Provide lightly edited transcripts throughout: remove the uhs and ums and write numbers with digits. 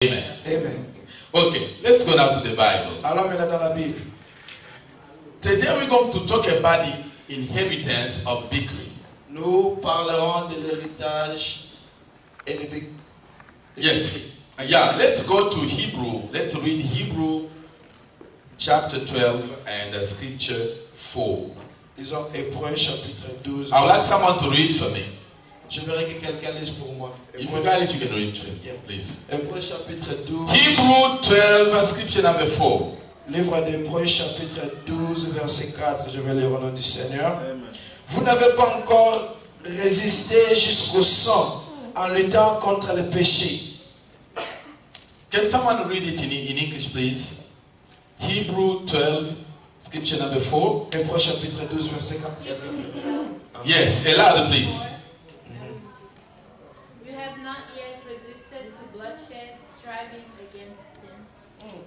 Amen. Amen. Okay, let's go now to the Bible. Alors maintenant dans la Bible. Today we're going to talk about the inheritance of Bikri. Nous parlerons de l'héritage et de Bikri. Yes. Yeah, let's go to Hebrew. Let's read Hebrew chapter 12 and scripture 4. Disons Hébreux chapitre 12. I would like someone to read for me. Je voudrais que quelqu'un lise pour moi. If you got it, you can read for me, please. Hébreux chapitre 12. Hebrew 12, scripture number 4. Livre d'Hébreux chapitre 12, verset 4. Je vais lire au nom du Seigneur. Amen. Vous n'avez pas encore résisté jusqu'au sang en luttant contre le péché. Can someone read it in English, please? Hebrew 12, scripture number 4. Hébreux chapitre 12, verset 4. Yes, aloud, please. You have not yet resisted to bloodshed, striving against sin.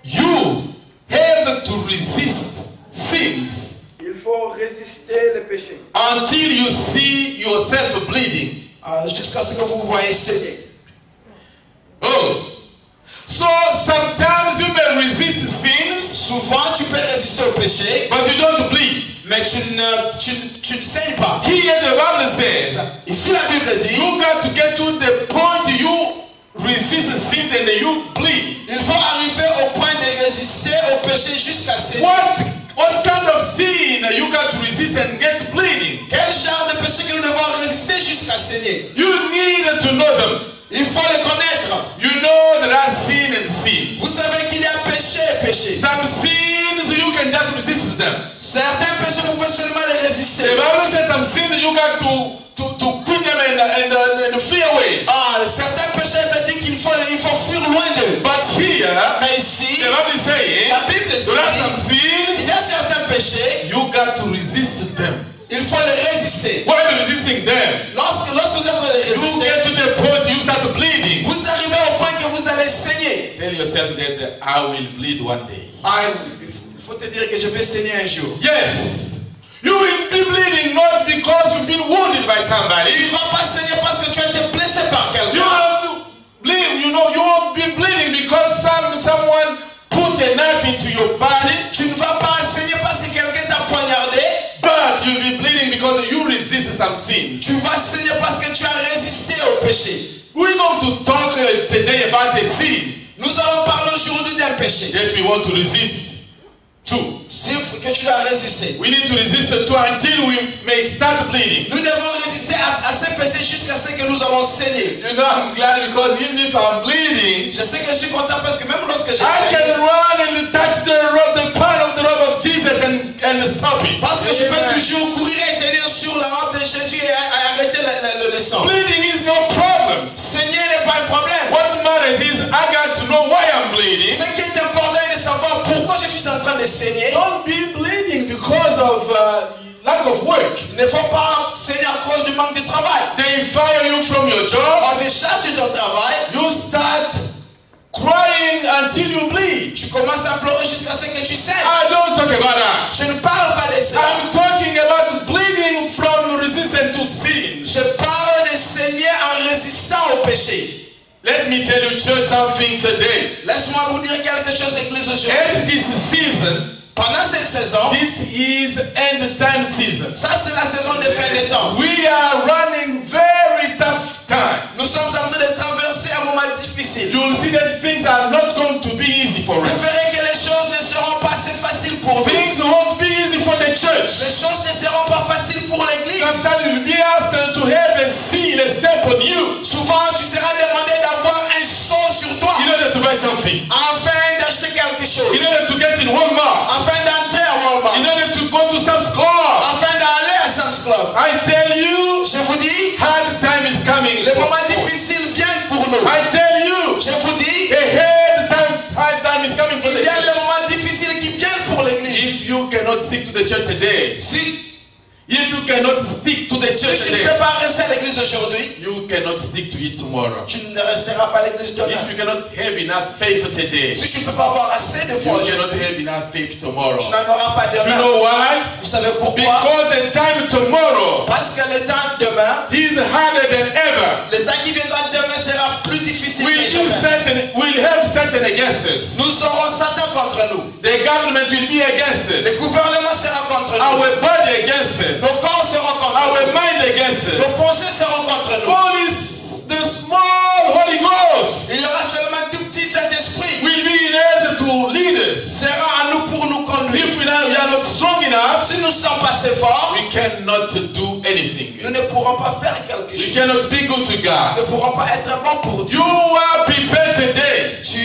You have to resist sins. Il faut résister le péché. Until you see yourself bleeding. Jusqu'à ce que vous voyez saigner. Oh. So sometimes you may resist sins. Souvent tu peux résister au péché. But you don't bleed. Mais tu ne saignes pas. Here the Bible says. Ici la Bible dit. You got to get to the point you resist sins and you bleed. Il faut arriver au point de résister au péché jusqu'à saigner. What kind of sin you got to resist and get bleeding? Quel genre de péché que nous devons résister jusqu'à saigner? You need to know them. Il faut les connaître. You know there are sin and sin. Vous savez qu'il y a péché et péché. Some sins you can just resist them. Certains péchés vous pouvez seulement les résister. The Bible says some sins you got to quit them and flee away. Certains péchés il dit qu'il faut fuir loin d'eux. But here, mais ici, the Bible is saying, la Bible dit, there are some sins. Il y a certains péchés. You got to resist them. Il faut les résister. Why are you resisting them? Lorsque vous êtes les résister, you get to the point you start bleeding. Vous arrivez au point que vous allez saigner. Tell yourself that I will bleed one day. Il faut te dire que je vais saigner un jour. Yes. You will be bleeding not because you've been wounded by somebody. Tu ne vas pas saigner parce que tu as été blessé par quelqu'un. You will bleed, you won't be bleeding because someone put a knife into your body. Tu ne vas pas saigner parce que quelqu'un t'a poignardé. But you'll be bleeding because you resist some sin. Tu vas saigner parce que tu as résisté au péché. We're going to talk today about a sin. Nous allons parler aujourd'hui d'un péché. That we want to resist to. Que tu dois résister. We need to resist to until we may start bleeding. Nous devons résister à ces péchés jusqu'à ce que nous allons saigner. You know, I'm glad because even if I'm bleeding, je sais que je suis content parce que même lorsque je I can run and touch the part of the robe of Jesus and stop it. Parce que je peux toujours courir et tenir sur la robe de Jésus et arrêter le sang. Bleeding is no problem. Saigner n'est pas un problème. What matters is I got to know why I'm bleeding. Ce qui est important est de savoir pourquoi je suis en train de saigner. Don't be bleeding because of lack of work. Il ne faut pas saigner à cause du manque de travail. They fire you from your job. On te chasse de ton travail. You start crying until you bleed. Tu commences à pleurer jusqu'à ce que tu saignes. I don't talk about that. Je ne parle pas de ça. I'm talking about bleeding from resistance to sin. Je parle de saigner en résistant au péché. Let me tell you, church, something today. Laisse-moi vous dire quelque chose, église, aujourd'hui. And this season, pendant cette saison, this is end time season. Ça c'est la saison de fin des temps. We are running very tough time. Nous sommes en train de traverser un moment difficile. You will see that things are not going to be easy for us. Vous verrez que les choses ne seront pas assez faciles pour vous. Things won't be easy for the church. Les choses ne seront pas faciles pour l'église. Sometimes you'll be asked to have a seal, a stamp on you. Souvent tu seras demandé d'avoir un sceau sur toi. In order to buy something. Afin d'acheter quelque chose. In order to get in Walmart. Afin d'entrer à Walmart. In order to go to Sam's Club. Afin d'aller à Sam's Club. I tell you, je vous dis, hard time is coming. Les moments difficiles viennent pour nous. I tell you, je vous dis, hard time is coming for the church. Il y a des moments difficiles qui viennent pour l'église. If you cannot stick to the church today, if you cannot stick to the church si tu today, ne peux pas rester à l'église aujourd'hui, you cannot stick to it tomorrow. Tu ne resteras pas à l'église demain. If you cannot have enough faith today, si tu ne peux pas avoir assez de foi, you cannot have enough faith tomorrow. Tu n'en auras pas demain. You know why? Vous savez pourquoi? Because the time tomorrow, parce que le temps demain, is harder than ever. Le temps qui viendra demain sera plus difficile we'll have Satan against us. Nous aurons Satan contre nous. The government will be against Le us. gouvernement sera contre nous. Our body against us. Nos corps seront contre Our nous. mind against Nos us. pensées seront contre nous. Only the small Holy Ghost Il y aura seulement un tout petit Saint-Esprit. will be in us to lead us. Sera à nous pour nous conduire. If we are not strong enough, Si nous ne sommes pas assez forts, we cannot do anything. nous ne pourrons pas faire quelque We chose. cannot be good to Nous God. ne pourrons pas être bons pour Dieu. You are prepared today. Tu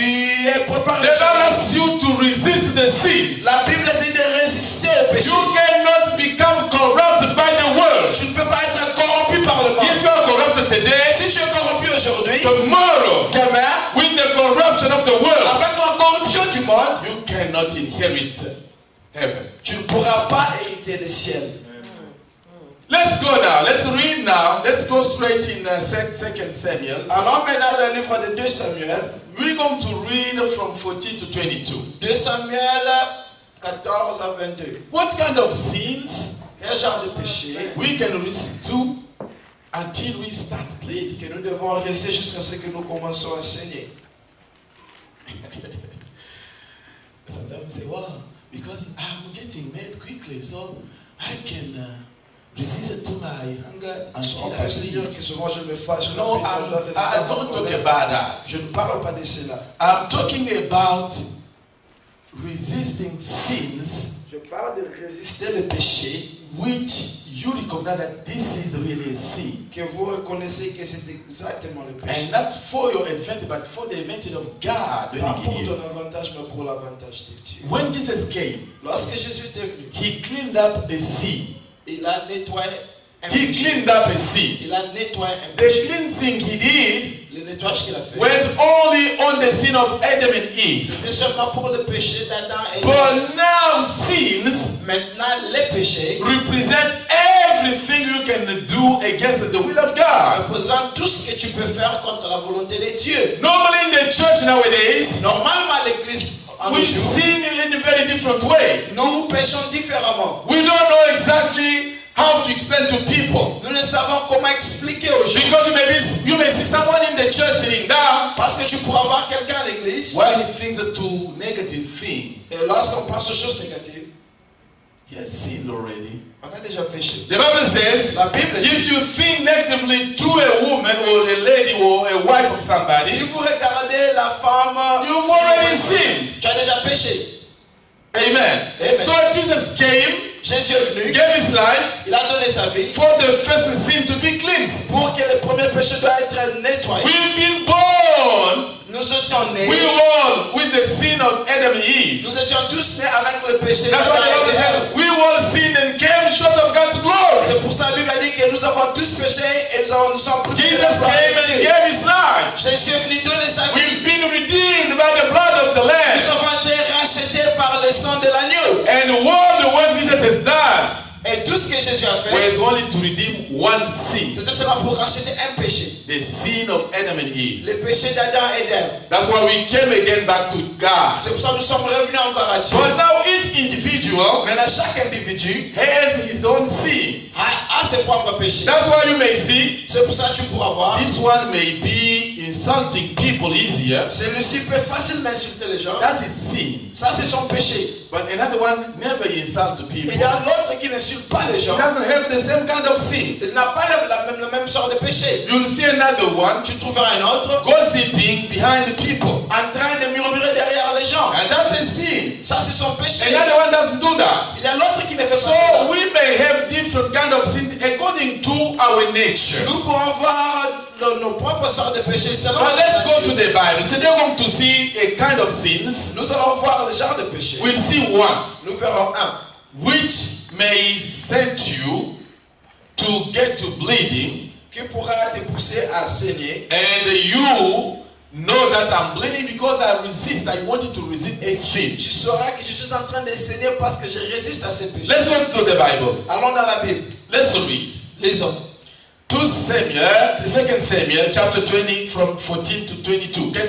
es préparé. The Bible asks you to resist the sins. La Bible dit de résister au péché. You cannot become corrupted by the world. Tu ne peux pas être corrompu par le monde. If you are corrupted today, Si tu es corrompu aujourd'hui, tomorrow, demain, with the corruption of the world, avec la corruption du monde, you cannot inherit heaven. tu ne pourras pas hériter le ciel. Let's go now. Let's read now. Let's go straight in 2 Samuel. Alors maintenant dans le livre de 2 Samuel, We're going to read from 14 to 22. 2 Samuel 14 à 22. What kind of sins Quel genre de péché we can resist to until we start bleeding? que nous devons rester jusqu'à ce que nous commençons à saigner? Sometimes we say, well, because I'm getting mad quickly, so I can resist it to my hunger On until I peut se dire bleed. que souvent je me fâche No, rapidement, je dois résister I à mon don't talk colère. about that. Je ne parle pas de cela. I'm talking about resisting sins Je parle de résister le péché which you recognize that this is really a sin. que vous reconnaissez que c'est exactement le péché. And not for your advantage, but for the advantage of God. Pas pour When ton avantage, mais pour l'avantage de Dieu. Jesus came, Lorsque Jésus est venu, he cleaned up a sin. il a nettoyé un He péché. cleaned up a sin. Il a nettoyé un The péché. cleansing he did Le nettoyage qu'il a fait, was only on the sin of Adam and Eve. c'était seulement pour le péché d'Adam et But d'Ève. now sins Maintenant, les péchés represent everything you can do against the will of God. représentent tout ce que tu peux faire contre la volonté de Dieu. Normally in the church nowadays, Normalement, à l'église, en we nos jours, sin in a very different way. nous péchons différemment. We don't know exactly how to explain to people. Nous ne savons comment expliquer aux gens. Because you may see someone in the church sitting down Parce que tu pourras voir quelqu'un à l'église, while he thinks to negative things. et lorsqu'on pense aux choses négatives, He has sinned already. on a déjà péché. The Bible says, La Bible dit, if you think negatively to a woman or a lady or a wife of si somebody, vous regardez la femme, you've already sinned. tu as déjà péché. Amen. Amen. So Jesus came, Jésus est venu, gave his life il a donné sa vie for the first sin to be cleansed. pour que le premier péché doit être nettoyé. We've been born, Nous étions nés, we all with the sin of Adam and Eve. nous étions tous nés avec le péché That's why the d'Adam Bible et says, d'Ève. we all sinned and came short of God's glory. C'est pour ça que la Bible a dit que nous avons tous péché et nous sommes privés de la Jesus gloire came de and Dieu. gave his life. Jésus est venu donner sa vie. We've been redeemed by the blood of the Nous Lamb. avons été rachetés par le sang de l'agneau. And all the work Jesus has done Et tout ce que Jésus a fait, was only to redeem one sin, c'était seulement pour racheter un péché. the sin of Adam and Eve. Le péché d'Adam et d'Ève. That's why we came again back to God. C'est pour ça que nous sommes revenus encore à Dieu. But now each individual Maintenant, chaque individu has his own sin. a ses propres péchés. That's why you may see C'est pour ça que tu pourras voir. this one may be insulting people easier. Celui-ci peut facilement insulter les gens. That is sin. Ça, c'est son péché. But another one never insults people. Il y a l'autre qui n'insulte pas les He gens. doesn't have the same kind of sin. Il n'a pas le même sort de péché. You'll see another one Tu trouveras un autre gossiping behind the people. en train de murmurer derrière les gens. And that's a sin. Ça, c'est son péché. Another one doesn't do that. Il y a l'autre qui ne fait pas So ça. we may have different kind of sin according to our nature. Nous pourrons voir nos propres sortes de péchés selon But notre let's go to nature. the Bible. Today we're going to see a kind of sins. Nous allons voir le genre de péché. We'll see one Nous verrons un which may send you to get to bleeding, qui pourra te pousser à saigner. and you know that I'm bleeding because I resist. I wanted to resist a Et sin. tu sauras que je suis en train de saigner parce que je résiste à ces péchés. Let's go to the Bible. Allons dans la Bible. Let's read. Lisons. 2 Samuel chapter 20 from 14 to 22. Can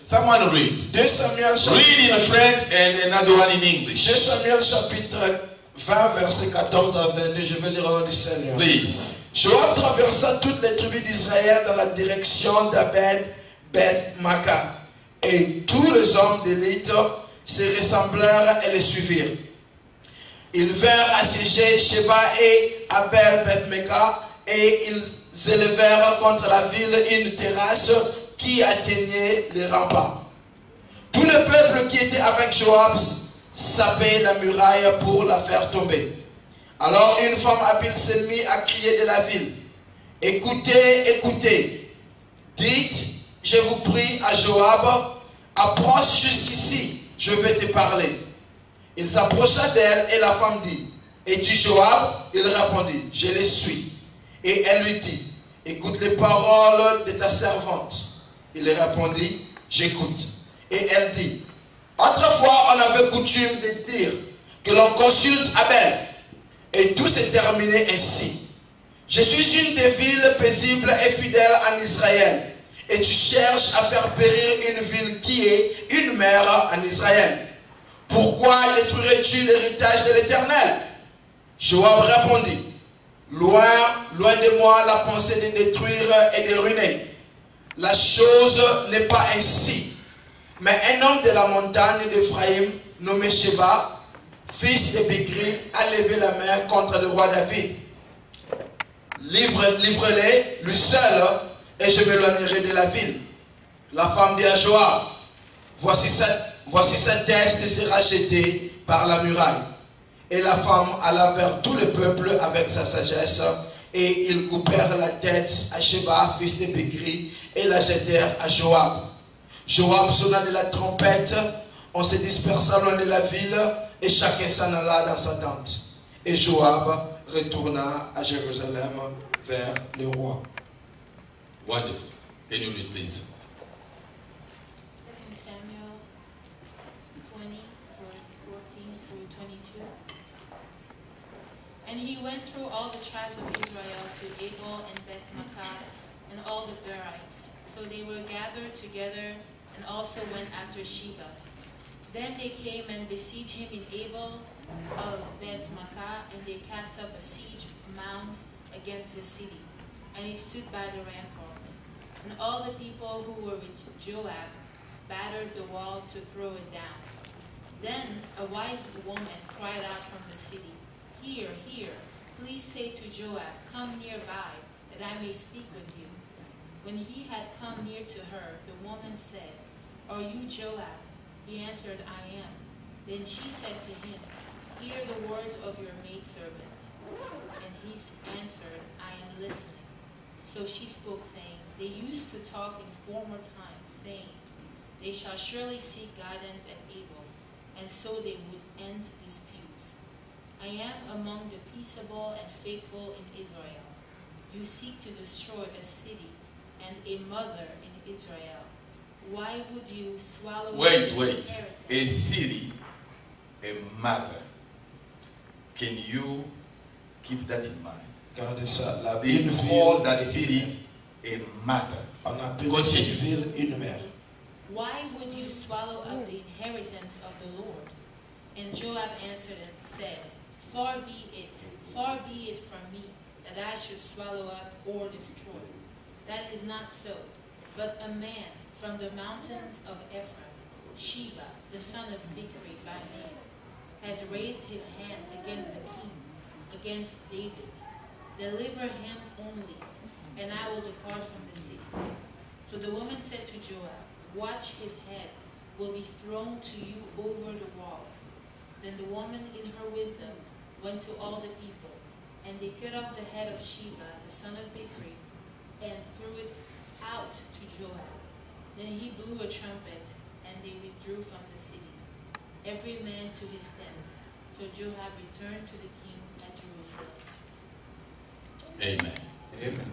someone read? 2 Samuel Read in chapitre, French and another one in 2 English. Samuel chapitre 20 verset 14 à 22. Je vais lire au nom du Seigneur. Please. Joab traversa toutes les tribus d'Israël dans la direction d'Abed Beth-Maca. Et tous les hommes d'élite se ressemblèrent et les suivirent. Ils vinrent assiéger Sheba et Abel-Beth-Maca, et ils élevèrent contre la ville une terrasse qui atteignait les remparts. Tout le peuple qui était avec Joab sapait la muraille pour la faire tomber. Alors une femme habile se mit à crier de la ville. Écoutez, écoutez. Dites, je vous prie à Joab, approche jusqu'ici, je vais te parler. Il s'approcha d'elle et la femme dit, es-tu Joab? Il répondit, je le suis. Et elle lui dit, écoute les paroles de ta servante. Il répondit, j'écoute. Et elle dit, autrefois on avait coutume de dire que l'on consulte Abel. Et tout s'est terminé ainsi. Je suis une des villes paisibles et fidèles en Israël. Et tu cherches à faire périr une ville qui est une mère en Israël. Pourquoi détruirais-tu l'héritage de l'Éternel? Joab répondit, loin de moi la pensée de détruire et de ruiner. La chose n'est pas ainsi. Mais un homme de la montagne d'Éphraïm, nommé Sheba, fils de Bichri, a levé la main contre le roi David. Livre-les, lui seul, et je m'éloignerai de la ville. La femme dit à Joab, voici sa tête sera jetée par la muraille. Et la femme alla vers tout le peuple avec sa sagesse, et ils coupèrent la tête à Sheba, fils de Bichri, et la jetèrent à Joab. Joab sonna de la trompette, on se dispersa loin de la ville, et chacun s'en alla dans sa tente. Et Joab retourna à Jérusalem vers le roi. Wonderful. Can you read, please? 2 Samuel 20, verse 14 through 22. And he went through all the tribes of Israel to Abel and Beth-Maca and all the Berites. So they were gathered together and also went after Sheba. Then they came and besieged him in Abel of Beth-Maca, and they cast up a siege mound against the city, and he stood by the rampart. And all the people who were with Joab battered the wall to throw it down. Then a wise woman cried out from the city, Here, here, please say to Joab, come nearby, that I may speak with you. When he had come near to her, the woman said, Are you Joab? He answered, I am. Then she said to him, Hear the words of your maidservant. And he answered, I am listening. So she spoke, saying, They used to talk in former times, saying, They shall surely seek guidance at Abel, and so they would end disputes. I am among the peaceable and faithful in Israel. You seek to destroy a city and a mother in Israel. Why would you swallow Wait. inheritance? A city, a mother. Can you keep that in mind? Gardez ça. La They ville, call that city a mother. on appelle cette ville une mère. Why would you swallow up the inheritance of the Lord? And Joab answered and said, Far be it from me that I should swallow up or destroy. That is not so. But a man from the mountains of Ephraim, Sheba, the son of Bichri by name, has raised his hand against the king, against David. Deliver him only, and I will depart from the city. So the woman said to Joab, Watch, his head will be thrown to you over the wall. Then the woman in her wisdom went to all the people, and they cut off the head of Sheba, the son of Bichri, and threw it out to Joab. Then he blew a trumpet, and they withdrew from the city, every man to his tent. So Joab returned to the king at Jerusalem. Amen. Amen.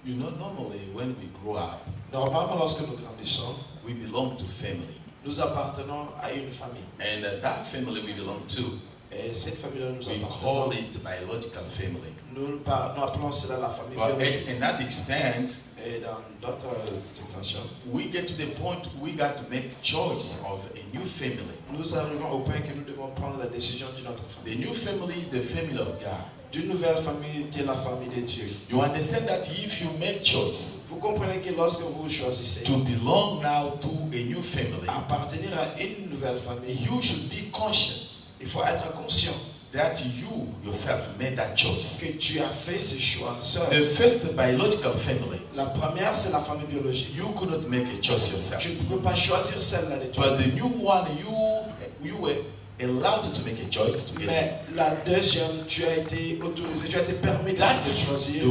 You know, normally when we grow up, Normalement, lorsque nous grandissons, we belong to family. nous appartenons à une famille. And that family we belong to, Et cette famille-là, nous we appartenons. call it biological family. Nous appelons cela la famille But biologique. in that extent, Et dans d'autres extensions, we get to the point we got to make choice of a new family. nous arrivons au point que nous devons prendre la décision d'une autre The famille. new family is the family of God. d'une nouvelle famille qui est la famille de Dieu. You understand that if you make choice Vous comprenez que lorsque vous choisissez to belong now to a new family, appartenir à une nouvelle famille, you should be conscious il faut être conscient that you yourself made that choice. que tu as fait ce choix seul. The first biological family, La première, c'est la famille biologique. you could not make a choice yourself. Tu ne peux pas choisir celle-là de toi. But the new one, you were allowed to make a choice together. Mais la deuxième, tu as été autorisé, tu as été permis de That's choisir.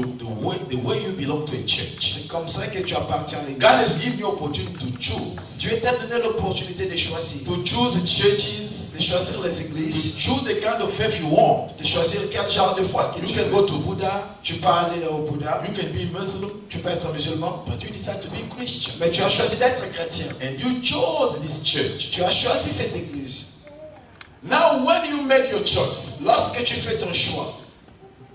the way you belong to a church. C'est comme ça que tu appartiens à God has l'église. given you opportunity to choose. Dieu t'a donné l'opportunité de choisir. To choose churches, De choisir les to églises. choose the kind of faith you want. De choisir quel genre de foi que You tu can veux. go to Buddha, Tu peux aller au Bouddha, you can be Muslim, tu peux être musulman, but you decide to be Christian. mais tu as choisi d'être chrétien. And you chose this church. Tu as choisi cette église. Now when you make your choice, Lorsque tu fais ton choix,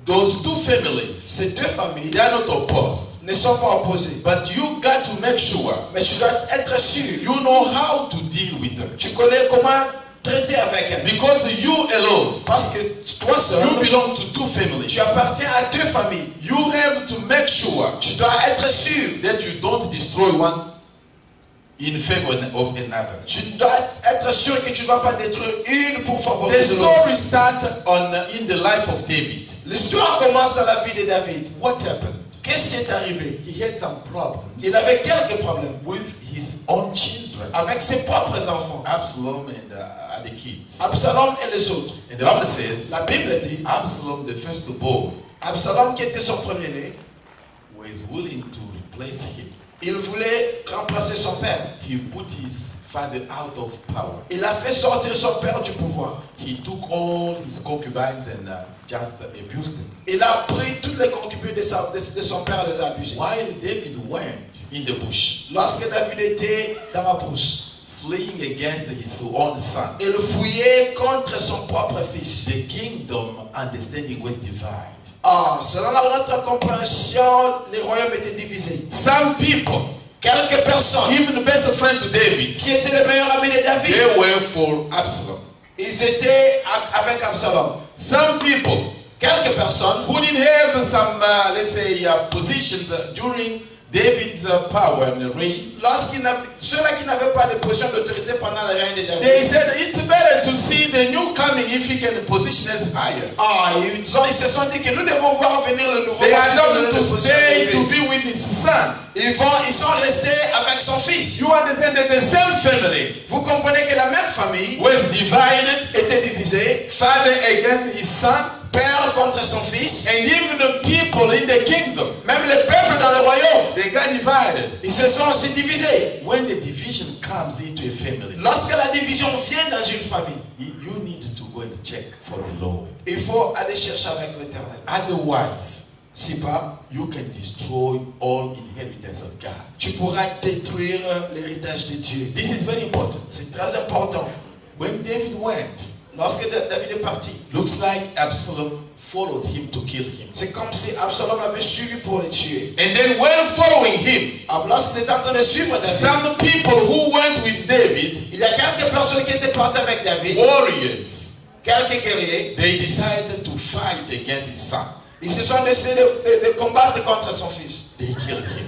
those two families, ces deux familles they are not opposed. ne sont pas opposées. But you got to make sure Mais tu dois être sûr. you know how to deal with them. Tu connais comment traiter avec elles. Because you alone, Parce que toi seul, you belong to two families. tu appartiens à deux familles. You have to make sure Tu dois être sûr. that you don't destroy one in favor of another. Tu dois être sûr que tu ne dois pas détruire une pour The favoriser l'autre. story starts in the life of David. L'histoire commence dans la vie de David. What happened? Qu'est-ce qui est arrivé? He had some problems Il avait quelques problèmes with his own children, avec ses propres enfants. Absalom and other kids. Absalom et les autres. And the Bible says, La Bible dit, Absalom, the firstborn, Absalom qui était son premier-né, was willing to replace him. il voulait remplacer son père. He put his father out of power. Il a fait sortir son père du pouvoir. He took all his concubines and just abused them. Il a pris toutes les concubines de son père et les a abusées. While David went in the bush, Lorsque David était dans la brousse, fleeing against his own son, il fouillait contre son propre fils. the kingdom understanding was divided. Selon notre compréhension, les royaumes étaient divisés. Some people, Quelques personnes even the best friend to David, qui étaient les meilleurs amis de David, they were for Absalom. ils étaient avec Absalom. Some people Quelques personnes who didn't have some, let's say, positions during David's power and reign, ceux-là qui n'avaient pas de position d'autorité pendant le règne de they David. said it's better to see the new coming if he can position us higher. Ils se sont dit que nous devons voir venir le nouveau. They parce are qu'il not nous donne to une position stay to élevée. be with his son. Ils sont restés avec son fils. You understand that the same family Vous comprenez que la même famille was divided, était divisée, father against his son, père contre son fils. and even the people in the kingdom, Même les peuples dans le royaume, they got divided. ils se sont aussi divisés. When the division comes into a family, Lorsque la division vient dans une famille, you need to go and check for the Lord. il faut aller chercher avec l'Éternel. Otherwise, Si pas, you can destroy all inheritance of God. tu pourras détruire l'héritage de Dieu. This is very important. C'est très important. When David went, Lorsque David est parti, looks like Absalom followed him to kill him. c'est comme si Absalom l'avait suivi pour le tuer. And then when following him, Lorsqu'il était en train de suivre David, some people who went with David, il y a quelques personnes qui étaient parties avec David, warriors, quelques guerriers, they decided to fight against his son. ils se sont décidés de combattre contre son fils. They killed him.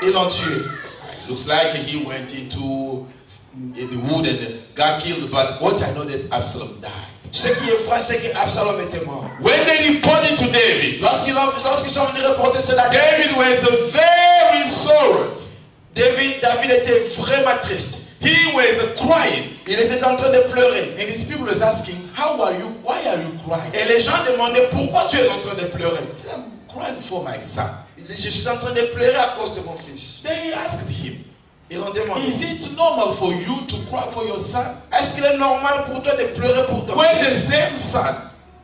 Ils l'ont tué. It looks like he went into the wood and got killed, but what I know that Absalom died. Ce qui est vrai, c'est qu'Absalom était mort. When they reported to David, Lorsqu'ils sont venus reporter cela, David was very sorrowed. David était vraiment triste. He was crying, Il était en train de pleurer. and his people was asking, why are you crying? Et les gens demandaient pourquoi tu es en train de pleurer. He said, I'm crying for my son. Il dit, je suis en train de pleurer à cause de mon fils. They asked him, Ils ont demandé, is it normal for you to cry for your son? est-ce qu'il est normal pour toi de pleurer pour ton When the fils? same son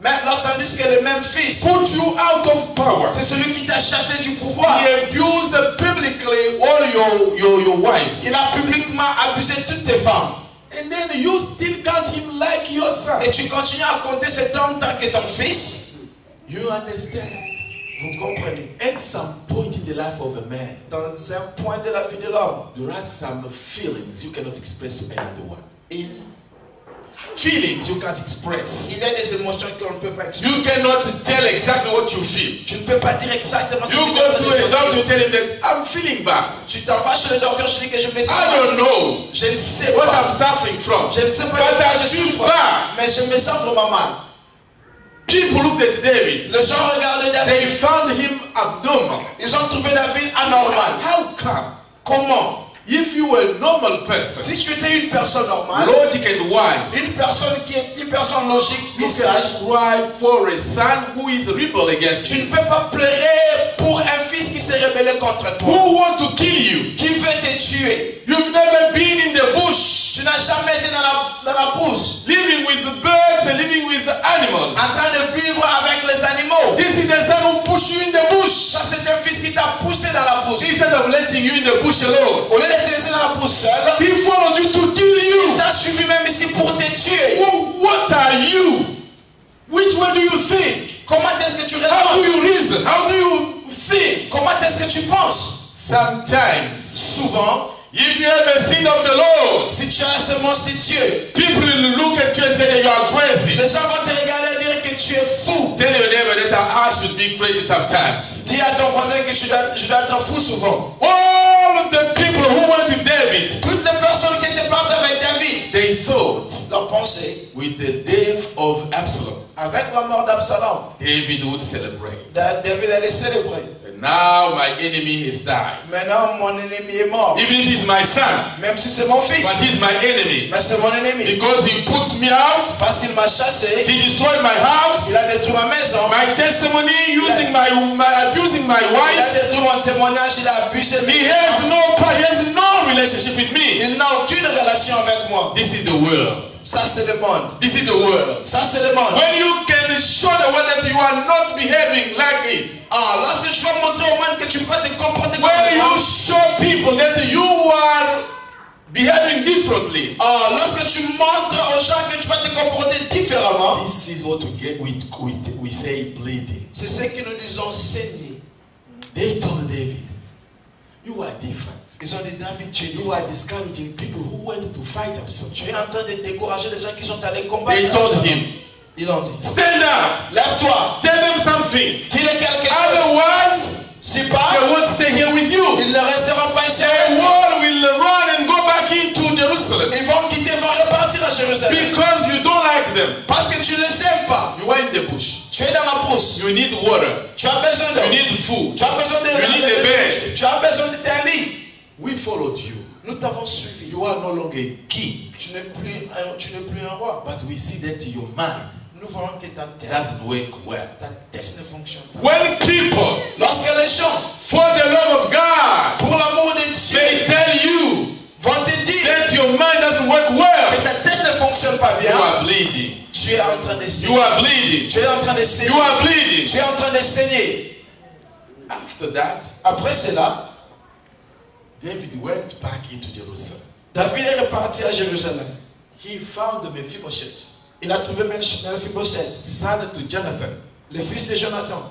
Maintenant, tandis que le même fils, put you out of power, c'est celui qui t'a chassé du pouvoir. he abused publicly all your wives, Il a publiquement abusé toutes tes femmes. and then you still count him like your son. Et tu continues à compter cet homme tant que ton fils. You understand? Vous comprenez? At some point in the life of a man, Dans un point de la vie de l'homme, there are some feelings you cannot express to another one. il feelings you can't express. Il y a des émotions qu'on ne peut pas exprimer. You cannot tell exactly what you feel. Tu ne peux pas dire exactement ce You que tu go as to a doctor, you tell him that I'm feeling bad. Tu t'en vas chez le docteur, je dis que je me sens I mal. don't know Je ne sais what pas. I'm suffering from. Je ne sais pas But de quoi I je feel souffre. bad. Mais je me sens vraiment mal. People looked at David. Les gens regardaient They David. found him abnormal. Ils ont trouvé David anormal. How come? Comment? If you were a normal person, Si tu étais une personne normale, logic and wise, une personne qui est une personne logique you et sage, can cry for a son who is rebel against tu you, ne peux pas pleurer pour un fils qui s'est rebellé contre toi, who want to kill you. qui veut te tuer. You've never been in the bush, Tu n'as jamais été dans la brousse, living with the birds and living with the animals. en train de vivre avec les animaux. This is the son who pushed you in the bush. Ça, c'est un fils qui t'a poussé dans la brousse. Instead of letting you in the bush alone, Au lieu de te laisser dans la brousse seul, he followed you to kill il you. t'a suivi même ici pour te tuer. What are you? Which way do you think? Comment est-ce que tu How do raisonnes? you reason? How do you think? Comment est-ce que tu penses? Sometimes, Souvent, if you have a sin of the Lord, si tu as la semence de Dieu, people will look at you and say that you are crazy. les gens vont te regarder et dire que tu es fou. Tell your neighbor that I should be crazy sometimes. Dis à ton voisin que je dois être fou souvent. All the people who went with David, Toutes les personnes qui étaient parties avec David, they thought leur pensée, with the death of Absalom, avec la mort d'Absalom, David would celebrate. David allait célébrer. And now my enemy has died. Maintenant, mon ennemi est mort. Even if he's my son, Même si c'est mon fils, but he's my enemy. mais c'est mon ennemi. Because he put me out, Parce qu'il m'a chassé, he destroyed my house, il a détruit ma maison, my testimony, using my abusing my il a wife. détruit mon témoignage, il a abusé He mes has enfants. he has no relationship with me. Il n'a aucune relation avec moi. This is the world. Ça, c'est le monde. This is the world. Ça, c'est le monde. When you can show the world that you are not behaving like it, Ah, lorsque tu vas montrer au monde que tu peux te comporter comme when le you monde, show people that you are behaving differently, ah, lorsque tu montres aux gens que tu vas te comporter différemment, this is what we say bleeding. c'est ce que nous disons saigner. They told David, you are different. Ils ont dit, David, tu es You are discouraging people who went to fight Absalom. Tu es en train de décourager les gens qui sont allés combattre. They told him, Ils ont dit, stand up, lève-toi, tell them something. dis-le quelque chose. Otherwise, Si pas, they won't stay here with you. ils ne resteront pas ici The avec toi. world will run and go back into Jerusalem Ils vont quitter, vont repartir à Jérusalem. because you don't like them. Parce que tu ne les aimes pas. You are in the bush. Tu es dans la brousse. You need water. Tu as besoin You d'eau. need food. Tu as besoin de You need a bed. Tu as besoin d'un lit. We followed you. Nous t'avons suivi. You are no longer a king. Tu n'es plus un roi. But we see that your mind Nous voyons que ta tête ne fonctionne pas. When people, Lorsque les gens, for the love of God, pour l'amour de Dieu, they tell you vont te dire that your mind doesn't work que well, ta tête ne fonctionne pas you bien, are bleeding. tu es en train de You saigner. are bleeding. Tu es en train de saigner. You are bleeding. Tu es en train de saigner. After that, Après cela, David went back into Jerusalem. David est reparti à Jérusalem. He found Mephibosheth, Il a trouvé Mephibosheth, son to Jonathan. le fils de Jonathan.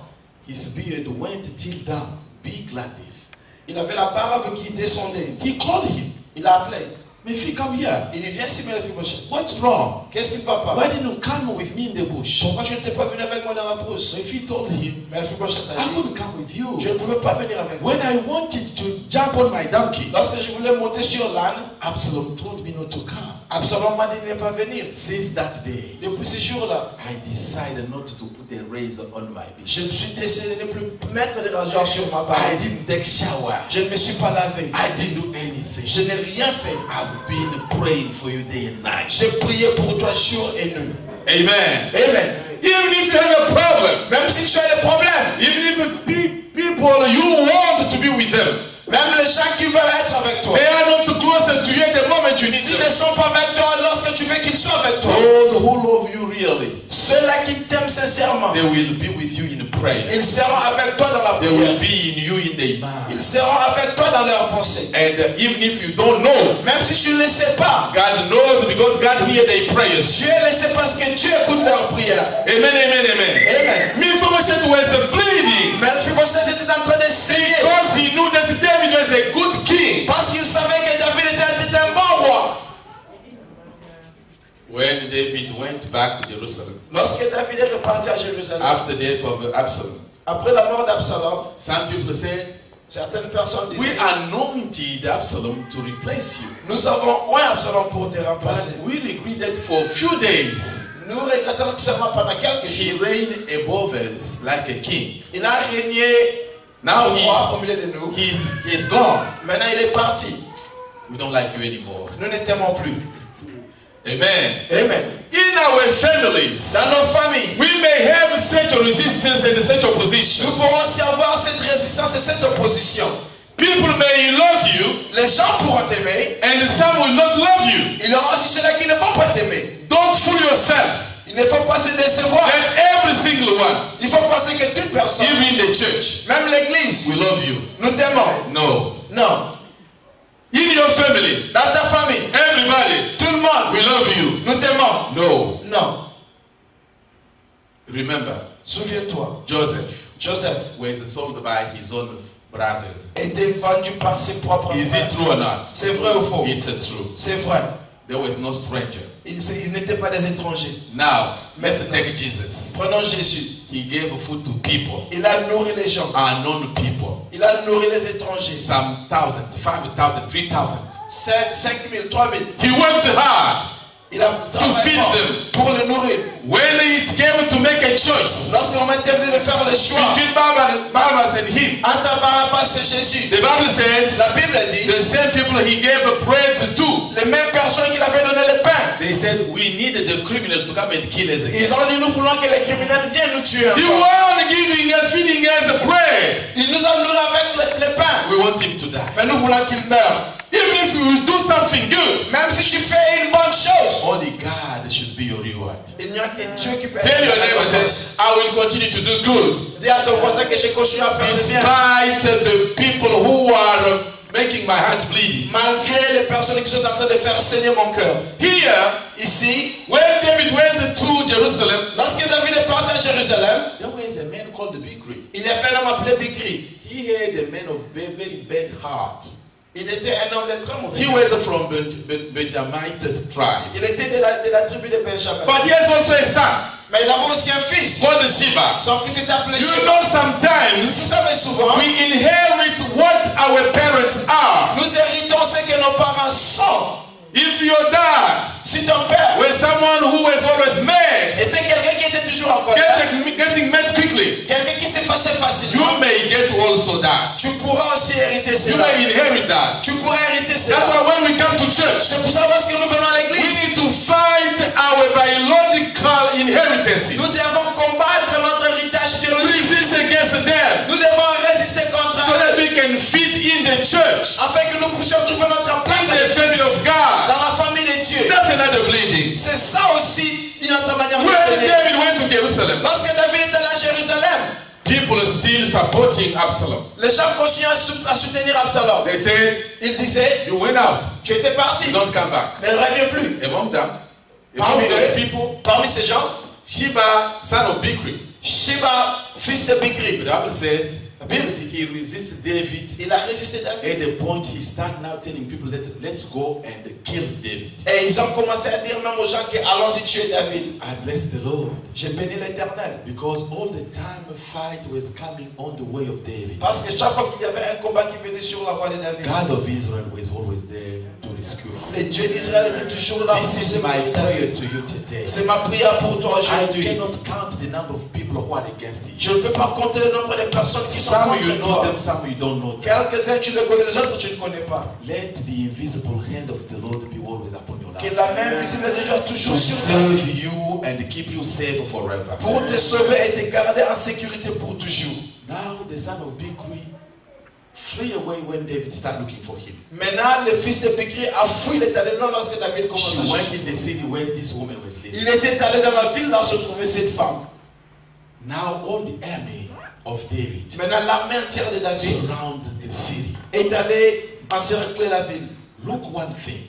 His beard went till down, big like this. Il avait la barbe qui descendait. He called him. Il l'a appelé. Mephi, come here. Il dit, viens ici, Mephibosheth. What's wrong? Qu'est-ce qui ne va pas? Why didn't you come with me in the bush? Pourquoi tu n'étais pas venu avec moi dans la brousse? Mephi told him, Mephibosheth a I dit, couldn't come with you. je ne pouvais pas venir avec moi. When I wanted to jump on my donkey, Lorsque je voulais monter sur l'âne, Absalom told me not to come. Absalom m'a dit de ne pas venir. Since that day, Depuis ce jour-là, I decided not to put a razor on my beard. je me suis décidé de ne plus mettre des rasoirs sur ma I barbe. didn't take shower. Je ne me suis pas lavé. I didn't do anything. Je n'ai rien fait. I've been praying for you day and night. J'ai prié pour toi jour et nuit. Amen. Amen. Even if you have a problem, Même si tu as des problèmes, even if people you want to be with them, même les gens qui veulent être avec toi, they are not closer to you at the moment you need s'ils ne them. sont pas avec toi lorsque tu veux qu'ils soient avec toi, Those who love you really, ceux-là qui t'aiment sincèrement, they will be with you in prayer. ils seront avec toi dans la They will prière. be in you in their Ils mind. seront avec toi dans leurs pensées. And even if you don't know, Même si tu ne le sais pas, God knows because God hears their prayers. Dieu le sait parce que Dieu écoute leurs prières. Amen, amen, amen. Amen. Mephibosheth was bleeding Mephibosheth était en train de saigner because he knew that David was a good king. parce qu'il savait que David était un bon roi. When David went back to Jerusalem Lorsque David est reparti à Jérusalem, after the death of Absalom, après la mort d'Absalom, some people said, certaines personnes we disaient, anointed Absalom to replace you. nous avons oint Absalom pour te remplacer. But we regretted for a few days. Nous regrettons seulement pendant quelques He jours. reigned above us like a king. Il a régné Now au roi au milieu de nous. he's gone. Maintenant, il est parti. We don't like you anymore. Nous ne t'aimons plus. Amen. Amen. In our families, Dans nos familles, we may have such a resistance and such opposition. nous pourrons aussi avoir cette résistance et cette opposition. People may love you, Les gens pourront t'aimer. and some will not love you. Il y aura aussi ceux-là qui ne vont pas t'aimer. Don't fool yourself. Il ne faut pas se décevoir. That every single one, Il faut penser que toute personne, even the church, même l'église, we love you. nous t'aimons. No. Non. In your family, Dans ta famille, everybody, tout le monde, we love you. nous t'aimons. No. Non. Remember, Souviens-toi, Joseph Joseph was sold by his own brothers. était vendu par ses propres Is frères. it true or not? C'est vrai ou faux? It's true. C'est vrai. There was no stranger. Ils n'étaient pas des étrangers. Now, let's Maintenant. take Jesus. Prenons Jésus. He gave food to people, Il a nourri les gens. unknown people. Il a nourri les étrangers. Some 1,000, 5,000, 3,000. 5 000, 3 000. He worked hard. Il a travaillé feed fort them. pour le nourrir. When it came to make a choice Lorsqu'on m'a intervenu de faire le choix between Barabbas and him, entre Barabbas et Jésus, the Bible says la Bible dit the same people he gave bread to, les mêmes personnes qui lui avaient donné le pain. they said we need the criminal to come and kill us again. Ils ont dit nous voulons que les criminels viennent nous tuer. He encore. was giving us, feeding us the bread. Il nous a nourris avec le pain. We want him to die. Mais nous voulons qu'il meure. Even if you do something good, Même si tu fais une bonne chose, only God should be your reward. il n'y a que Dieu qui peut Tell your être la neighbor, récompense. I will continue to do good. Dis à ton voisin que j'ai continué à faire le bien. Despite the people who are making my heart bleed. Malgré les personnes qui sont en train de faire saigner mon cœur. Here, Ici, when David went to Jerusalem, lorsque David est parti à Jérusalem, there was a man called the Bikri. il y avait un homme appelé Bikri. He had a man of very bad heart. Il était un homme de très mauvais. He was from Benjamite tribe. Il était de la tribu de Benjamin. But he has also a son Mais il avait aussi un fils. called Sheba. Son fils était appelé You Sheba. know, Vous sometimes savez souvent, we inherit what our parents are. nous héritons ce que nos parents sont. If your dad Si ton père was someone who was always mad, était quelqu'un qui était toujours en colère, getting mad quickly, quelqu'un qui s'est fâché you facilement, may get also that. tu pourras aussi hériter You cela. may inherit that. Tu pourras hériter That's cela. why when we come to church, C'est pour ça lorsque nous venons à we l'église, need to fight our biological inheritances. nous devons combattre notre héritage biologique. Resist against them Nous devons résister contre so eux that we can fit in the church, afin que nous puissions trouver notre place in the family of God. dans la famille de Dieu. That's another bleeding. C'est ça aussi une autre manière de When s'aimer. David went to Jerusalem, Lorsque David était allé à Jérusalem, people are still supporting Absalom. les gens continuaient à soutenir Absalom. They say, Ils disaient, you went out, tu étais parti, don't come back. ne reviens plus. Among them, Parmi among those eux, people, parmi ces gens, Sheba, son of Bikri. Sheba, fils de The Bikri, Bible says la Bible dit, he resisted David. il a résisté David. At the point he started now telling people that let's go and kill David. Et ils ont commencé à dire même aux gens que allons-y tuer David. I bless the Lord J'ai béni l'Éternel. because all the time a fight was coming on the way of David. Parce que chaque fois qu'il y avait un combat qui venait sur la voie de David, God of Israel was always there to rescue him. le Dieu d'Israël était toujours là pour This is secourir my prayer David. to you today. C'est ma prière pour toi I aujourd'hui. cannot count the number of people who are against you. Je ne peux pas compter le nombre de personnes qui sont Some you contre know toi. them, some you don't know them. Quelques-uns tu les connais, les autres tu ne connais pas. Let the invisible hand of the Lord be always upon your Que life. la main visible de Dieu soit To toujours sur toi. save you and keep you safe forever. Pour te sauver et te garder en sécurité pour toujours. Now the son of Bikri flee away when David started looking for him. Maintenant, le fils de Bikri a fui l'éternel lorsque David commence à She went chercher. in the city where this woman was living. Il était allé dans la ville là où se trouvait cette femme. Now all the army of David Maintenant, l'armée entière de David surround the city. est allée encercler la ville. Look one thing.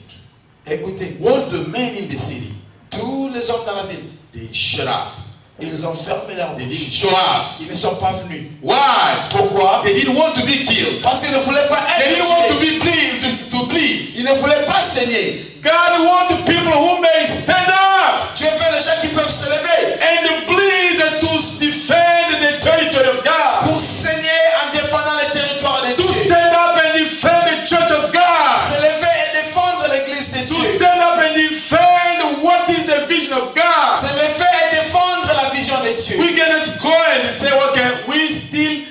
Écoutez, All the men in the city, tous les hommes dans la ville, they shut up. ils ont fermé leur They didn't bouche. show up. Ils ne sont pas venus. Why? Pourquoi? They didn't want to be killed. Parce qu'ils ne voulaient pas They être didn't want to tués. be bleed. To bleed. Ils ne voulaient pas saigner. God wants people who may stand up. Dieu veut les gens qui peuvent se lever and bleed to defend the territory of God. pour saigner en défendant les territoires de To Dieu. stand up and defend the church of God. Se lever et défendre l'église de To Dieu. stand up and defend what is the vision of God. Se lever et défendre la vision de Dieu. We cannot go and say, okay, we still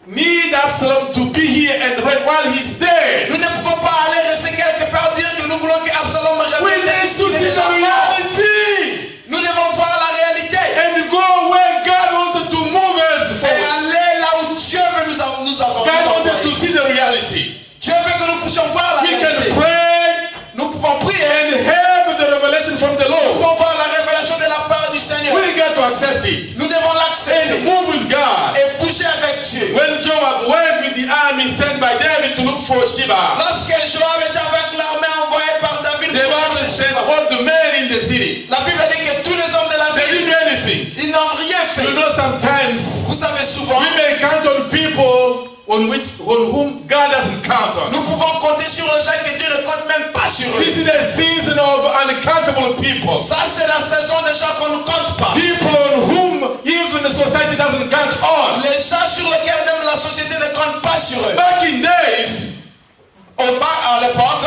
need Absalom to be here and reign while he's there. Nous ne pouvons pas aller rester quelque part dire que nous voulons que Absalom We revienne need ici, to il est see déjà the mort. reality Nous devons voir la réalité and go where God wanted to move us et forward. aller là où Dieu veut nous God wanted to envoyer. see the reality. Dieu veut que nous puissions voir la We réalité. can pray Nous pouvons prier. and have the revelation from the Nous Lord. pouvons voir la révélation de la part du Seigneur. We got to accept it Nous devons and l'accepter move with God. et bouger avec Dieu. When Joab went with the army sent by David to look for Sheba, Lorsque Joab était avec l'armée envoyée par David the pour Bible chercher said Sheba, all the men in the city, la Bible dit que tous les hommes de la they didn't ville, do anything. ils n'ont rien fait. You know, sometimes Vous savez souvent, we may count on people on whom God doesn't count on. nous pouvons compter sur les gens que Dieu ne compte même pas sur eux. This is the season of uncountable people. Ça, c'est la saison des gens qu'on ne compte pas. People on whom even the society doesn't count on. Les gens sur lesquels même la société ne compte pas sur eux. Back in days, À l'époque,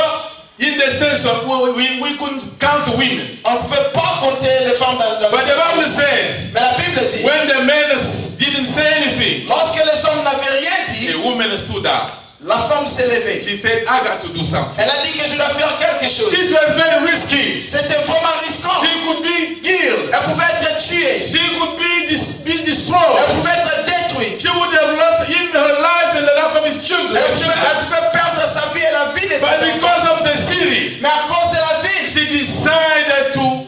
in the sense of we couldn't count women. on ne pouvait pas compter les femmes dans le But the Bible says, Mais la Bible dit, when the men didn't say anything, lorsque les hommes n'avaient rien dit, the woman stood up. la femme s'est levée. She said, I got to do something. Elle a dit que je dois faire quelque chose. It was very risky. C'était vraiment risquant. She could be killed. Elle pouvait être tuée. She could be Elle destroyed. pouvait être détruite. She would have lost even her life and the life of his children. Elle pouvait perdre sa vie et la vie de ses But enfants. because of the city, Mais à cause de la ville, she decided to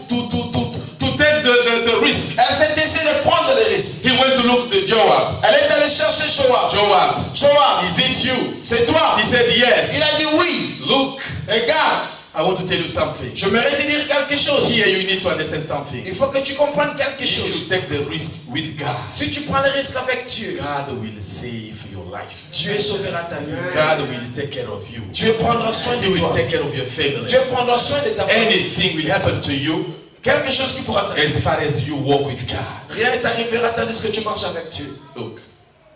take the risk. elle s'est décidée de prendre les risques. He went to look at Joab. Elle est allée chercher Joab. Joab, is it you? C'est toi. He said, Il yes. a dit oui. Look, Regarde, I want to tell you something. je me te dire quelque chose. Here you need to understand something. Il faut que tu comprennes quelque If you chose. take the risk with God, Si tu prends les risques avec Dieu, God will save your life. Dieu sauvera ta vie. God will take care of you. Dieu prendra soin He de will toi. take care of your family. Dieu prendra soin de ta famille. Anything will happen to you Quelque chose qui pourra t'arriver. as far as you walk with God. Rien ne t'arrivera tandis que tu marches avec Dieu. Look,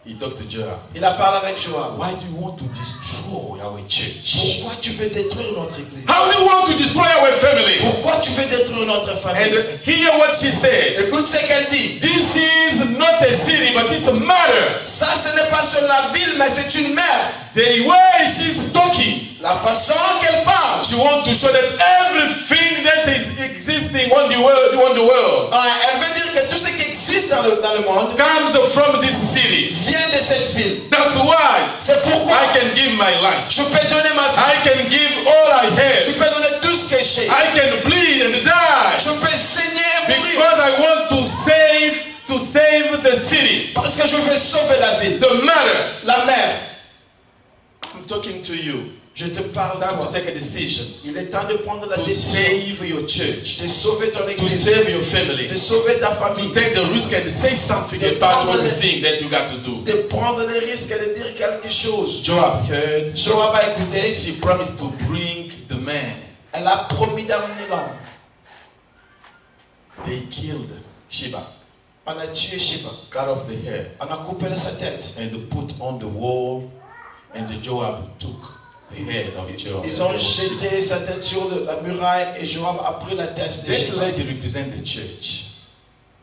he talked to Joab. Il a parlé avec Joab. Why do you want to destroy our church? Pourquoi tu veux détruire notre église? How do you want to destroy our family? Pourquoi tu veux détruire notre famille? And hear what she said. Écoute ce qu'elle dit. This is not a city, but it's a matter. Ça, ce n'est pas seulement la ville, mais c'est une mer. The way she's talking, La façon qu'elle parle. she wants to show that everything that is existing on the world Elle veut dire que tout ce qui existe dans le monde comes from this city. vient de cette ville. That's why C'est pourquoi I can give my life. je peux donner ma vie. I can give all I Je have. peux donner tout ce que j'ai. I can bleed and die Je peux saigner et mourir. because I want to save the city. Parce que je veux sauver la ville. The matter. La mer. I'm talking to you. Je te parle Time to toi. take a decision Il est temps de prendre la to décision save your church, de sauver ton to église, save your family, de sauver ta to famille, take the risk and say something about everything that you got to do. de prendre des risques et de dire quelque chose. Joab heard. Joab a écouté. She promised to bring the man. Elle a promis d'amener l'homme. They killed Sheba, On a tué Sheba. cut off the hair, On a coupé sa tête. and put on the wall, and the Joab took the head of Joab. Ils ont jeté sa tête sur la muraille et Joab a pris la tête de That Sheba. lady represent the church.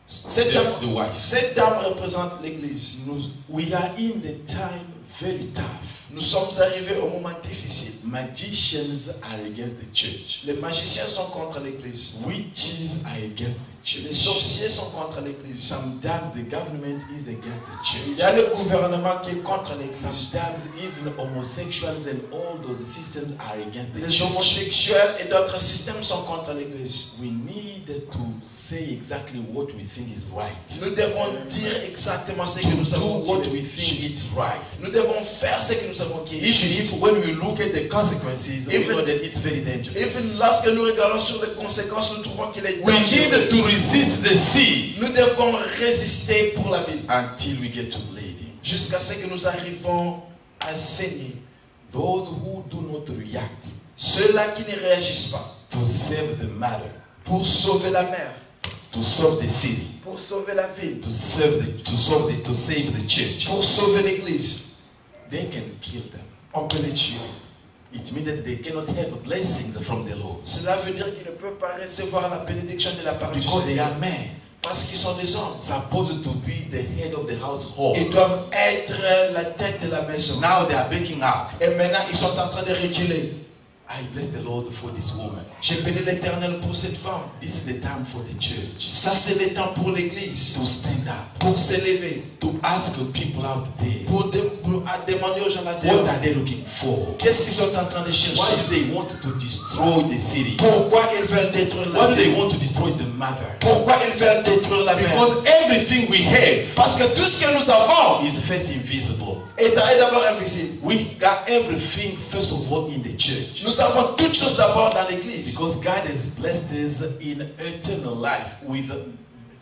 Cette The dame, wife. cette dame représente l'église. We are in the time very tough. Nous sommes arrivés au moment difficile. Magicians are against the church. Les magiciens sont contre l'église. Witches are against the Les church. sorciers sont contre l'église. Sometimes the government is against the Il y church. a le gouvernement qui est contre l'église. Sometimes even homosexuals and all those systems are against the Les church. homosexuels et d'autres systèmes sont contre l'église. We need to say exactly what we think is right. Nous devons dire exactement ce que To nous do savons what qui we est think juste. is right. Nous devons faire ce que nous savons qui est Even juste. if when we look at the consequences, we know that it's very dangerous. Even lorsque nous regardons sur les conséquences, nous trouvons qu'il est We dangereux. need to resist the sea Nous devons résister pour la vie. until we get to bleeding. Jusqu'à ce que nous arrivons à saigner. Those who do not react Ceux-là qui ne réagissent pas to save the matter, pour sauver la mer, to solve the city, pour sauver la ville, to save the church, pour sauver l'église, they can kill them. on peut les tuer. It means that they cannot have blessings from the Lord. Cela veut dire qu'ils ne peuvent pas recevoir la bénédiction de la part du Because they Seigneur. are men, Parce qu'ils sont des hommes. supposed to be the head of the household. Ils doivent être la tête de la maison. Now they are backing up. Et maintenant, ils sont en train de reculer. I bless the Lord for this woman. J'ai béni l'Éternel pour cette femme. This is the time for the church Ça, c'est le temps pour l'église. to stand up, Pour s'élever. to ask people out there, Pour demander aux gens what là-dedans. are they looking for? Qu'est-ce qu'ils sont en train de Why chercher? do they want to destroy the city? Pourquoi ils veulent détruire la Why do they ville? want to destroy the mother? Pourquoi ils veulent détruire la mère? Because everything we have Parce que tout ce que nous avons is first invisible. est d'abord invisible. We got everything first of all in the church. Nous avons toutes choses d'abord dans l'église. Because God has blessed us in eternal life with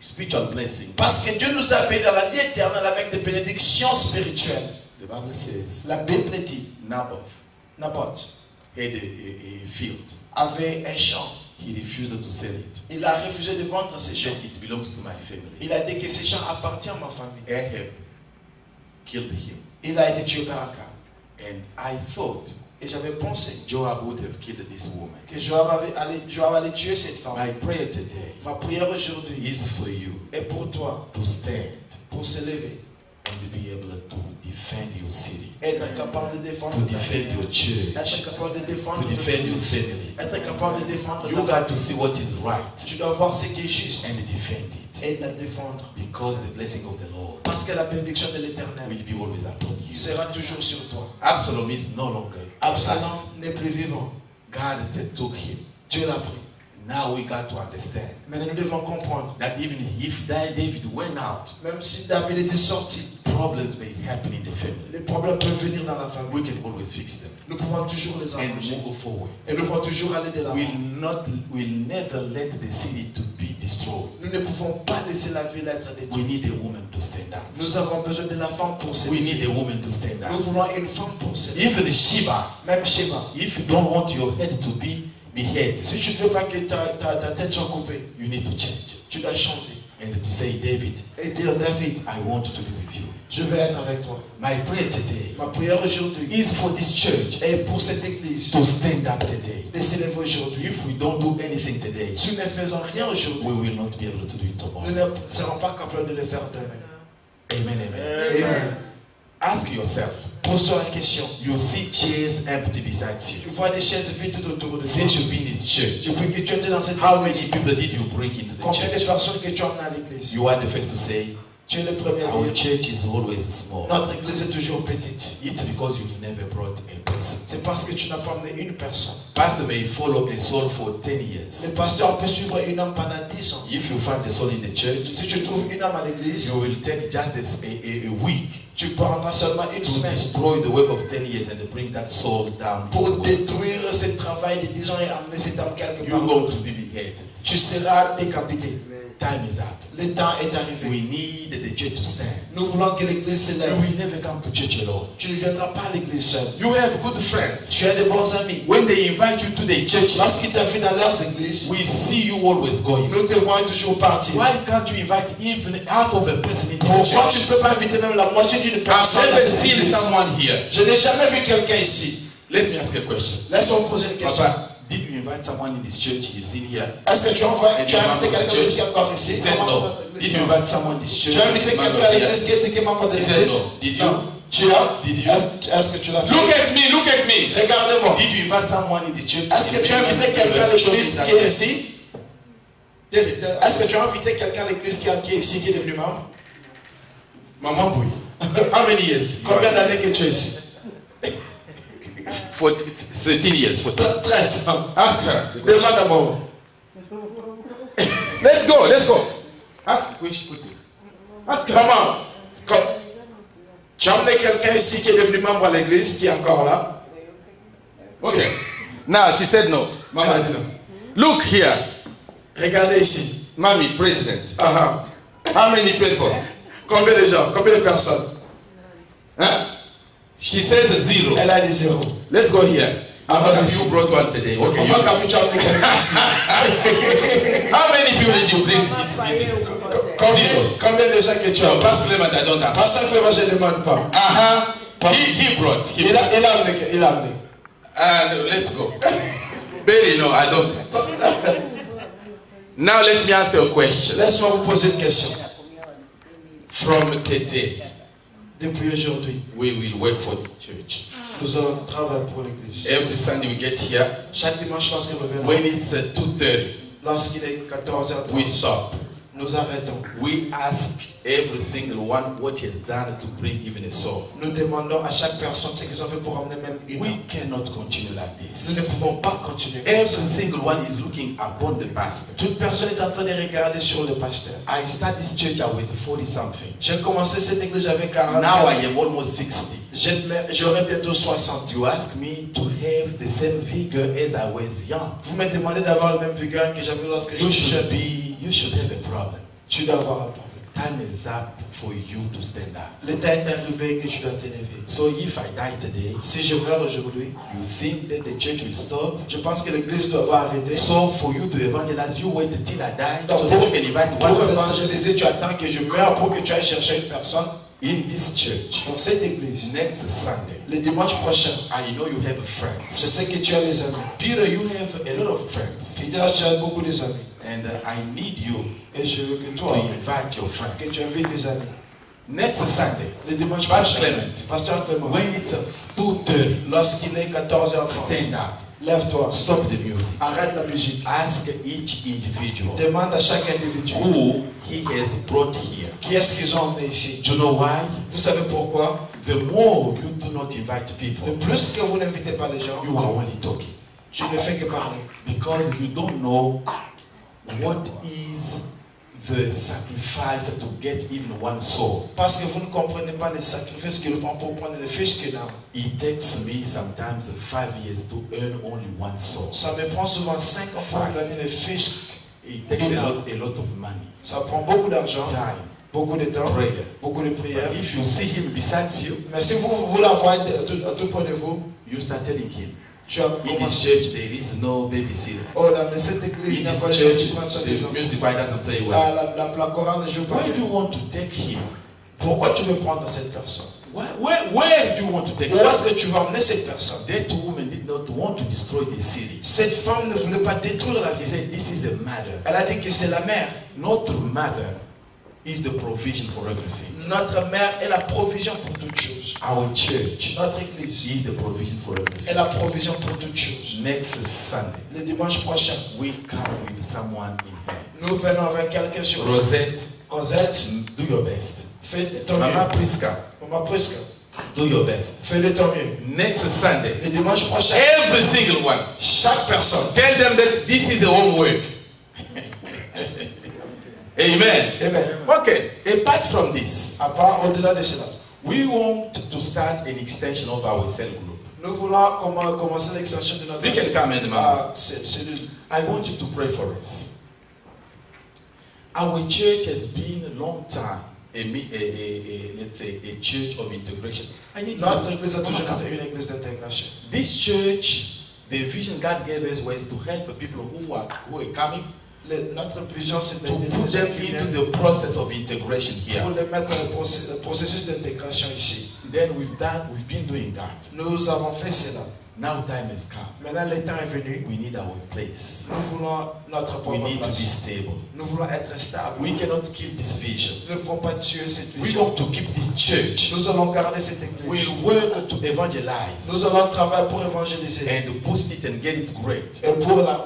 spiritual blessings. Parce que Dieu nous a bénis dans la vie éternelle avec des bénédictions spirituelles. The Bible says La Bible dit, Naboth Naboth had a field. avait un champ. He refused to sell it. Il a refusé de vendre ses He champs. said, it belongs to my family. Il a dit que ces champs appartiennent à ma famille. Ahab killed him. Il a été tué par Akab. And I thought Et j'avais pensé Joab would have killed this woman. que Joab allait tuer cette femme. My prayer today Ma prière aujourd'hui is for you est pour toi, to stand pour s'élever, and be able to defend your city, être capable de défendre to ta defend famille, your church, être capable de défendre to ton defend your église, family. être capable de défendre You ta got famille. to see what is right Tu dois voir ce qui est juste and defend it, et la défendre. because the blessing of the Lord Parce que la bénédiction de l'Éternel will be always upon you. sera toujours sur toi. Absalom is no longer Absalom alive. n'est plus vivant. God took him. Dieu l'a pris. Now we got to understand Mais nous devons comprendre, that even if David went out, même si David était sorti, problems may happen in the family. les problèmes peuvent venir dans la famille. We can always fix them Nous pouvons toujours les and arranger. move forward. Et nous pouvons toujours aller de l'avant. We'll never let the city to be destroyed. Nous ne pouvons pas laisser la ville être We détruite. need a woman to stand up. Nous avons besoin de la femme pour We s'élever. need a woman to stand Nous up. voulons une femme pour s'élever. Even Sheba, Même Sheba. if you don't want your head to be beheaded, Si tu ne veux pas que ta tête soit coupée, you need to change tu dois changer. and to say, David, Et dire, David, I want to be with you. je vais être avec toi. My prayer today Ma prière aujourd'hui is for this church est pour cette église to stand up today. de s'élever aujourd'hui. If we don't do anything today, Si nous ne faisons rien aujourd'hui, we will not be able to do it nous tomorrow. ne serons pas capables de le faire demain. Amen, amen. Amen. Ask yourself, Pose-toi la question. you see chairs empty beside Tu you. vois des chaises vides tout autour de toi. Since you've been in church, Depuis que tu étais dans cette how many église, people did you bring into the combien de church? personnes que tu as amenées à l'église? You are the first to say, Tu es le premier à our dire, church is always small. notre église est toujours petite. It's because you've never brought a person. C'est parce que tu n'as pas amené une personne. Pastor may follow a soul for 10 Le years. pasteur peut suivre un homme pendant 10 ans. If you find a soul in the church, Si tu trouves un homme à l'église, you will take just a week tu prendras seulement une to semaine destroy the work of 10 years and bring that soul down. pour détruire ce travail de 10 ans et amener cet homme quelque You're part going d'autre. to be beheaded. Tu seras décapité. Time is up. Le temps est arrivé. We need the church to stand. Nous voulons que l'église You s'élève. will never come to church alone. Tu ne viendras pas à l'église seul. You have good friends. Tu as de bons amis. When they invite you to the church, Lorsqu'ils t'invitent dans leurs églises, we see you always going. nous te voyons toujours partir. Why can't you invite even half of a person into the Pourquoi tu church? ne peux pas inviter même la moitié d'une I've personne dans never cette seen église? someone here. Je n'ai jamais vu quelqu'un ici. Let me ask a question. Laisse-moi poser une question. Papa, did you invite someone in this church? He's in here. Est-ce que tu as invité quelqu'un de qui est encore ici? He said no. Did you invite someone in this church? Tu as invité Member quelqu'un à here? l'église qui est ici, qui est membre de He said l'église? no. Did you? Non. Tu as? Did you? Est-ce que tu l'as fait? Look at me, look at me. Regarde-moi. Did you invite someone in this church? Est-ce que tu as invité quelqu'un à l'église qui est ici? Est-ce que tu as invité quelqu'un à l'église qui est ici, qui est devenu membre? Maman Boui. How many years? Combien d'années que tu es ici? For 13 years. For 13 ans. Ask her. Demande à moi. Let's go, let's go. Ask a question quickly. Ask her. Maman, tu as amené quelqu'un ici qui est devenu membre à l'église, qui est encore là? Okay. Now she said no. Maman a dit non. Look here. Regardez ici. Mommy, president. Ah, How many people? combien de gens? Combien de personnes? Huh? She says 0. Elle a dit 0. Let's go here. Ah, How vas-y. you brought one today? Okay. Comment You, que tu as amené quelqu'un ici? how many people did you bring? Combien de gens que tu as No, amené? Pastor Clement, I don't ask. Pasteur Clément, je ne demande pas. He brought. He Il brought. a amené. Il a amené. And let's go. Barry, no, I don't. Now let me ask you a question. Laisse-moi vous poser une question. From today, Depuis aujourd'hui, we will work for the church. nous allons travailler pour l'église. Every Sunday we get here. Chaque dimanche, lorsque nous venons, When it's 2:30, lorsqu'il est 14h30, we stop. nous arrêtons. We ask every single one what he has done to bring even a soul. Nous demandons à chaque personne ce qu'ils ont fait pour emmener même une We âme. cannot continue like Nous ne this. pouvons pas continuer comme Every ça. single one is looking upon the pastor. Toute personne est en train de regarder sur le pasteur. I started this church, I was 40 something. J'ai commencé cette église avec 40 Now ans. I am almost 60. J'aurai bientôt 60. You ask me to have the same vigor as I was young. Vous me demandez d'avoir le même vigueur que j'avais lorsque You j'étais jeune. you should have a problem. Tu dois avoir un problème. Time is up for you to stand up. Le temps est arrivé que tu dois t'élever. So if I die today, Si je meurs aujourd'hui, you think that the church will stop? je pense que l'église doit arrêter. So for you to evangelize, you wait till I die Donc, so that you can invite one pour person évangéliser, tu attends que je meure pour que tu ailles chercher une personne in this church. dans cette église. Next Sunday, Le dimanche prochain, I know you have je friends. sais que tu as des amis. Peter, you have a lot of friends. Peter, tu as beaucoup d'amis. And I need you Et je veux que to toi, invite your que friends. tu invites tes amis. Next Sunday, Le dimanche Pastor prochain, Clement, Pasteur Clément, when it's 2:30, lorsqu'il est 14h30, stand up, lève-toi, stop the music. arrête la musique. Ask each individual Demande à chaque individu who he has brought here. qui est-ce qu'ils ont emmené ici. Do you know why? Vous savez pourquoi? The more you do not invite Le people, plus que vous n'invitez pas les gens, you are only talking. tu ne fais que parler. Because you don't know what is the sacrifice to get even one soul. Parce que vous ne comprenez pas les sacrifices qu'il prend pour prendre les fiches qu'il a. It takes me sometimes 5 years to earn only one soul. Ça me prend souvent 5 ans pour gagner les fiches. It takes a lot of money, Ça prend beaucoup d'argent, time, beaucoup de temps, prayer. beaucoup de prières. But if you see him beside you, Mais si vous la voyez à tout près de vous, you start telling him, tu as in this commencé. church there is no babysitter. Oh, dans cette église, il In n'y a pas this de gens church, qui prennent soin des the enfants. music choir doesn't play well. Ah, la chorale ne joue pas. Where do you want to take him? Pourquoi tu veux prendre cette personne? Where do you want to take Où him? est-ce que tu vas emmener cette personne? That woman did not want to destroy the city. Cette femme ne voulait pas détruire la He ville. said, this is a mother. Elle a dit que c'est la mère. Notre mother is the provision for everything. Notre mère est la provision pour toutes choses. Our church Notre église is the provision for est everything. la provision pour toutes choses. Next Sunday, Le dimanche prochain, we come with someone in here. nous venons avec quelqu'un sur Rosette, Rosette. do your best. Fais de ton Mama mieux. Priska, Maman Prisca, do your best. fais de ton mieux. Next Sunday, Le dimanche prochain, every single one, chaque personne. tell them that this is a homework. Amen. Amen. Okay, apart from this, À part au-delà de cela, we want to start an extension of our cell group. nous voulons commencer l'extension de notre You can come in, Mama. cellule. I want you to pray for us. Our church has been a long time, let's say, a church of integration. I need Notre you. église a toujours été une église d'intégration. This church, the vision God gave us was to help the people who are coming, Notre vision, c'était to put them into the process of integration pour here. les mettre dans le processus d'intégration ici. Then we've been doing that. Nous avons fait cela. Now time has come. Maintenant, le temps est venu. We need our place. Nous voulons notre We propre need to be place. stable. Nous voulons être stables. We cannot kill this vision. Nous ne pouvons pas tuer cette We vision. want to keep this church. Nous allons garder cette église. We'll work to evangelize Nous allons travailler pour évangéliser and boost it and get it great. et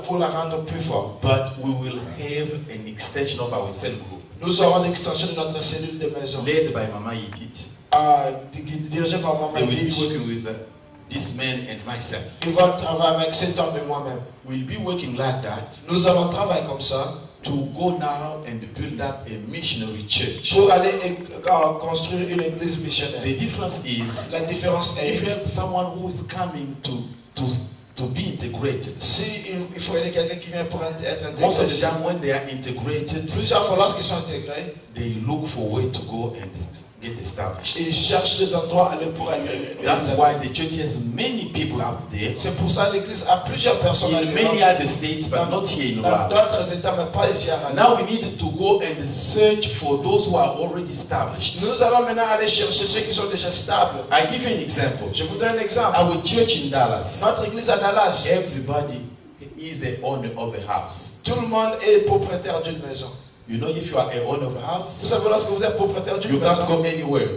pour la rendre plus forte. But we will have an extension of our cell group Nous aurons l'extension de notre cellule de maison, led by Mama Edith. dirigée par Maman They will be Edith. working with this man and myself. Ils vont travailler avec cet homme et moi-même. We'll be working like that Nous allons travailler comme ça to go now and build up a missionary church. pour aller construire une église missionnaire. The difference is La différence if you est, have someone who is coming to be integrated, si il faut aider quelqu'un qui vient pour être most of the intégré, time when they are integrated, plusieurs fois lorsqu'ils sont intégrés, they look for a way to go and get established. Ils cherchent des endroits pour aller. That's why the church has many people out there C'est pour ça que l'église a plusieurs personnes in many other states, but not here in dans Rwanda. d'autres États, mais pas ici à Rwanda. Now we need to go and search for those who are already established. Nous allons maintenant aller chercher ceux qui sont déjà stables. I give you an example. Je vous donne un exemple. Our church in Dallas, Notre église à Dallas, everybody is the owner of a house. tout le monde est propriétaire d'une maison. You know, if you are a owner of a house, Vous savez, lorsque vous êtes propriétaire d'une you can't maison, go anywhere.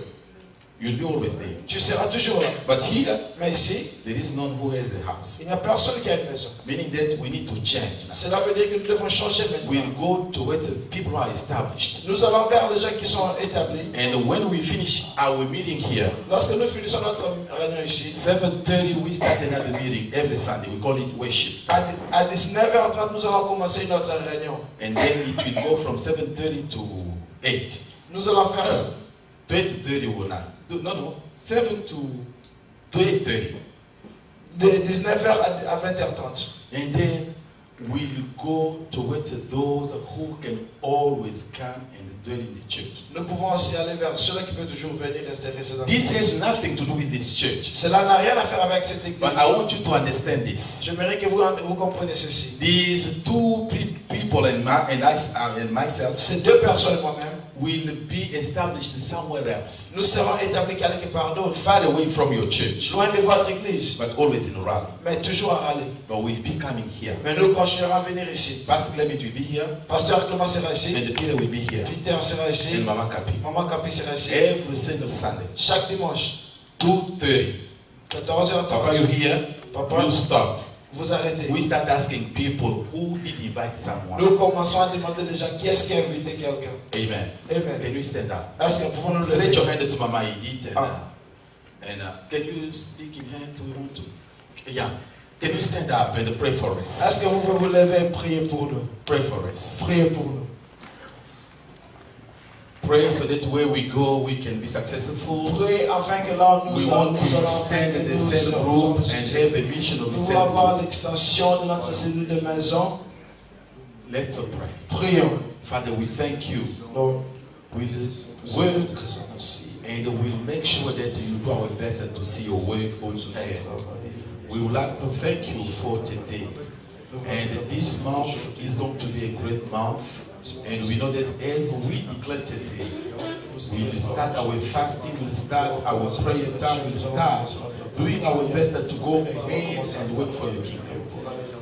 You'll be always there. tu seras toujours là. But here, Mais ici, there is none who has a house. il n'y a personne qui a une maison. Meaning that we need to change now. Cela veut dire que nous devons changer maintenant. We'll go to where the people are established. Nous allons vers les gens qui sont établis. And when we finish our meeting here, Lorsque nous finissons notre réunion ici, 7:30 we start another meeting every Sunday. We call it worship. à 19h30, nous allons commencer notre réunion. And then it will go from 7:30 to 8. Nous allons faire 20:30 or not. No. 7 to 8:30. de 19h à 20h30. And then we'll go towards those who can always come and dwell in the church. Nous pouvons aussi aller vers ceux qui peuvent toujours venir rester dans This l'église. has nothing to do with this church. Cela n'a rien à faire avec cette église. But I want you to understand this. J'aimerais que vous compreniez ceci. These two people and myself Ces deux personnes et moi-même, will be established somewhere else, nous serons établis quelque part d'autre, far away from your church, loin de votre église, but always in Raleigh. mais toujours à Raleigh. But we'll be coming here. Mais nous continuerons à venir ici. Pastor Clement will be here, Pasteur Clément sera ici, and Peter will be here, Peter sera ici, and Mama Kapi. Maman Capi sera ici. Every single Sunday, Chaque dimanche, 2:30. Papa, you 14h30, here? Papa, You stop. vous arrêtez. We start asking people who did invite someone. Nous commençons à demander aux gens qui est-ce qui a invité quelqu'un. Amen. Amen. Can we stand up? Est-ce que nous pouvons nous Stretch lever? your hand to Mama Edith Ah. and can you stick in hands? We want to. Yeah. Can you stand up and pray for us? Est-ce que vous pouvez vous lever et prier pour nous? Pray for us. Priez pour nous. Pray so that where we go, we can be successful. Priez afin que là où We nous want allons, to extend the cell group and have a vision of nous the voulons cell avoir group. l'extension de notre cellule de maison. Let's pray. Prions. Father, we thank you. Lord, We'll Seigneur, work nous te remercions. and we'll make sure that you do our best to see your word on air. We would like to thank you for today. And this month is going to be a great month. And we know that as we declare today, we will start our fasting, we'll start our prayer time, we'll start doing our best to go ahead and work for your kingdom.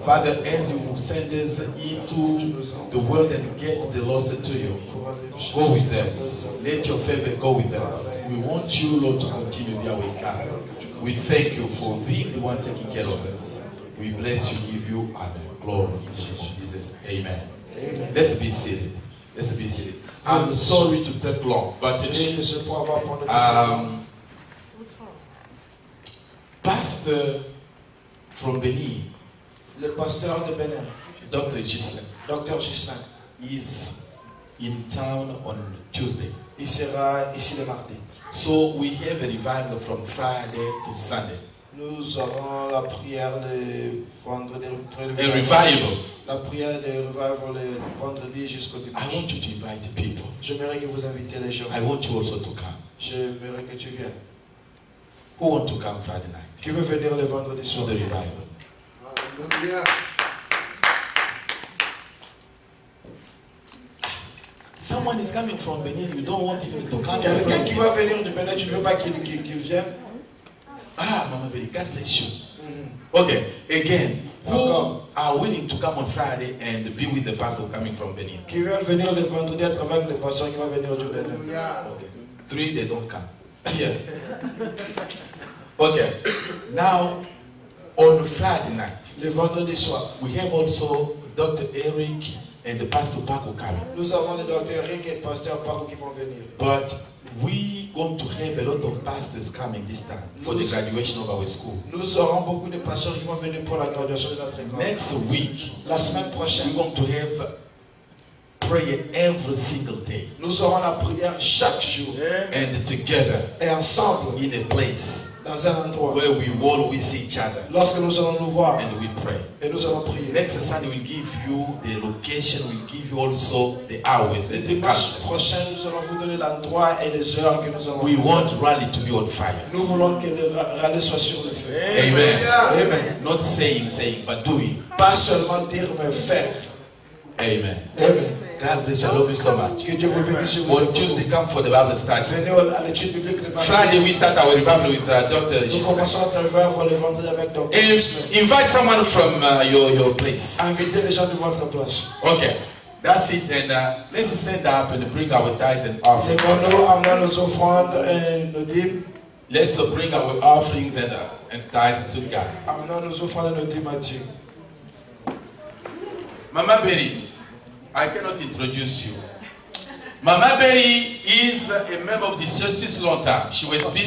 Father, as you send us into the world and get the lost to you, go with us. Let your favor go with us. We want you, Lord, to continue to be our God. We thank you for being the one taking care of us. We bless you, give you honor, glory in Jesus. Amen. Amen. Let's be seated. Let's be seated. I'm sorry to take long, but today, Je peux avoir pour notre Pastor from Benin, le pasteur de Bénin, Dr. Gislin, Dr. Gislain, is in town on Tuesday. il sera ici le mardi. So we have a revival from Friday to Sunday. Nous aurons la prière de vendredi. A revival. La prière de revival le vendredi jusqu'au I dimanche. want you to invite people. J'aimerais que vous invitez les gens. I want you also to come. J'aimerais que tu viennes. Who want to come Friday night? Qui veut venir le vendredi To soir? the revival. Someone is coming from Benin, you don't want even to come. Quelqu'un qui va venir du Bénin, tu ne veux pas qu'il vienne? Ah, Mama Betty, God bless you. Okay, again, who are willing to come on Friday and be with the pastor coming from Benin? Qui veulent venir le vendredi être avec le pasteur qui va venir du Bénin? Okay, 3 they don't come. Yes. Okay, now on Friday night, Le vendredi soir, we have also Dr. Eric and the Pastor Paco coming. nous avons le docteur Eric et le pasteur Paco qui vont venir. But we going to have a lot of pastors coming this time for the graduation of our school. Nous aurons beaucoup de pasteurs qui vont venir pour la graduation de notre école. Next week, La semaine we're prochaine, going to have prayer every single day nous aurons la prière chaque jour and together et ensemble in a place dans un endroit. where we always see each other Lorsque nous allons nous voir and we pray. et nous allons prier. Next Sunday we'll give you the location, we'll give you also the hours Le and the dimanche calendar. prochain, nous allons vous donner l'endroit et les heures que nous allons We faire. want Raleigh to be on fire. Nous voulons que le rallye soit sur le feu. Amen. Amen. Not saying, but doing. Pas seulement dire, mais faire. Amen. Amen. God bless you. I love you so much. Que Dieu vous bénisse. Je vous On aime Tuesday, beaucoup. come for the Bible study. Venez à l'étude biblique le Friday, mardi. we start our revival with Dr. Nous Gisela. commençons à travailler le vendredi avec Dr. Invite someone from your place. Invitez les gens de votre place. Okay, that's it. And let's stand up and bring our tithes and offerings. Lèvons-nous, amenons nos offrandes et nos dîmes. Let's bring our offerings and tithes to God. Amenons nos offrandes et nos dîmes à Dieu. Mama Berry, I cannot introduce you. Mama Berry is a member of the church since a long time. She was